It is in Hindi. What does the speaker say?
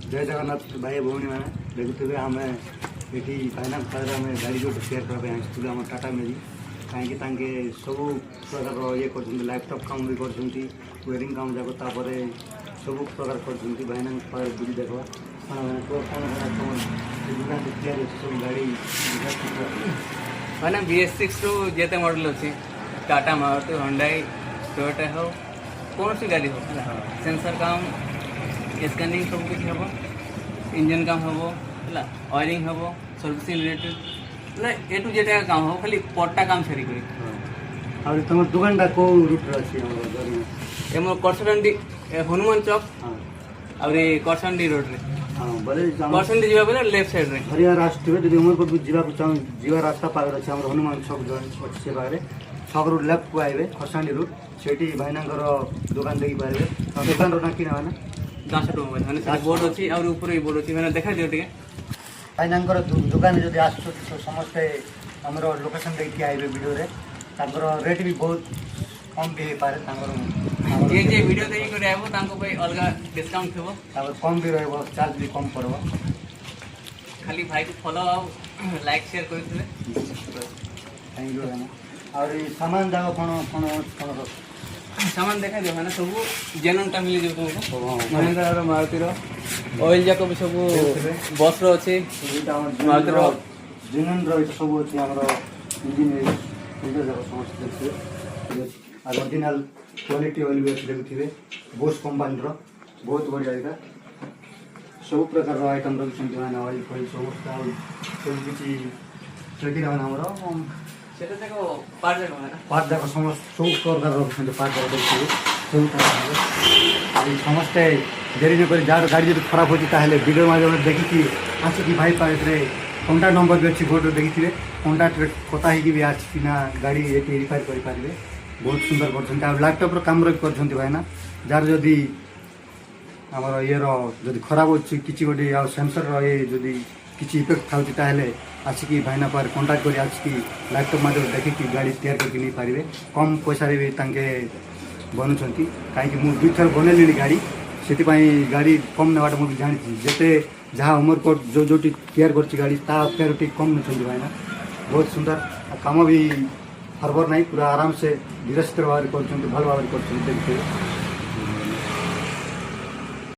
जय जगन्नाथ भाई भौणी मैंने देखुवे आम ये फाइनान्स पाखे आम गाड़ी जो सेयार करने आसलु आम टाटा मेजिक कहीं सब प्रकार ये कर लैपटॉप काम भी कर वेरिंग काम जाक सब प्रकार कर फाइनान्स पाखे बुझी देखा सब गाड़ी मैंने BS6 रू जिते मॉडल अच्छी टाटा मारुति हुंडई टोयोटा हो कौन सी गाड़ी हो सेंसर काम स्कैनिंग सब कुछ हम इंजन काम हम ऑयलिंग हम servicing related A to Z काम हो खाली पट्टा काम छाड़ी और तुम दुकानटा कौ रूट अच्छी मोर करसंडी हनुमान चौक और करसंडी रोड रे करसंडी जीवा बोले लेफ्ट साइड रे हरियाणा आसुवे जब उमरकोट को जीवा रास्ता पाखे अच्छे हनुमान छक अच्छे से पाखे छक रूट लेफ्ट को आए खरसाणी रूट से भाईना दुकान देखी पारे दुकान ना कि गाँव मैंने बोर्ड अच्छी और ऊपर बोर्ड अच्छी मैंने देखा दियो टे भाईना दुकान जब आस समस्ते आम लोकेशन देखिए आए वीडियो रेट भी बहुत कम भी हो पारे जे जे वीडियो देखि करे आबो तांको पे अलग डिस्काउंट थबो कम भी रहो चार्ज भी कम पड़ो खाली भाई को फॉलो लाइक शेयर करथिले थैंक यू भाईना और सामान जाओ कौन कौन कौन सामान देखा दियो माने सब जेनन टा मिली जो तुमको महिंद्रा रो मारुति रो ऑयल जाको भी सब बस रो अछि मारुति रो जेनन रो सब अछि हमरो इंजन इंजन जाको समस्त देखिए और ओरिजिनल क्वालिटी ऑयल भी अच्छे देखुवे बोस कंपनी रो बहुत बढ़िया एटा सब प्रकार रो आइटम रखछन्ती माने ऑयल फॉइल सब किछि सेठी रहन हमरो सेटा जाको पार्ट जाको माने पार्ट जाको समस्त सब प्रकार रखछन्ती पार्ट जाको देखिए सब प्रकार समस्त देरी न करी जार गाड़ी जब खराब होती ताहले वीडियो माध्यम देखि आछि कि भाई पाखे कॉन्टैक्ट नंबर भी अच्छी फोटो देखिए कॉन्टैक्ट कथा ही आछि ना गाड़ी ये रिपेयर करि पारिबे बहुत सुंदर कर लैपटॉप काम कर भाईना जार जदि आमर ये जदि खराब अच्छी किसी गोटे आ सेंसर ये जदि किसी इफेक्ट थाउची ताहले आसिकी भाईना पार कॉन्टैक्ट कर आसिकी लैपटॉप माध्यम देखिकी गाड़ी तैयार करके नहीं पारे कम पैसा भी तांके बनुंट कहीं मुझे दुई थर बनैली गाड़ी से गाड़ी कम नेवाटा मुझे जानी जिते जहाँ उमरकोट जो जो तैयार कर गाड़ी ता कम नौकरी भाईना बहुत सुंदर काम भी हरबर नहीं पूरा आराम से धीरे भाव कर भल भाव कर देखिए।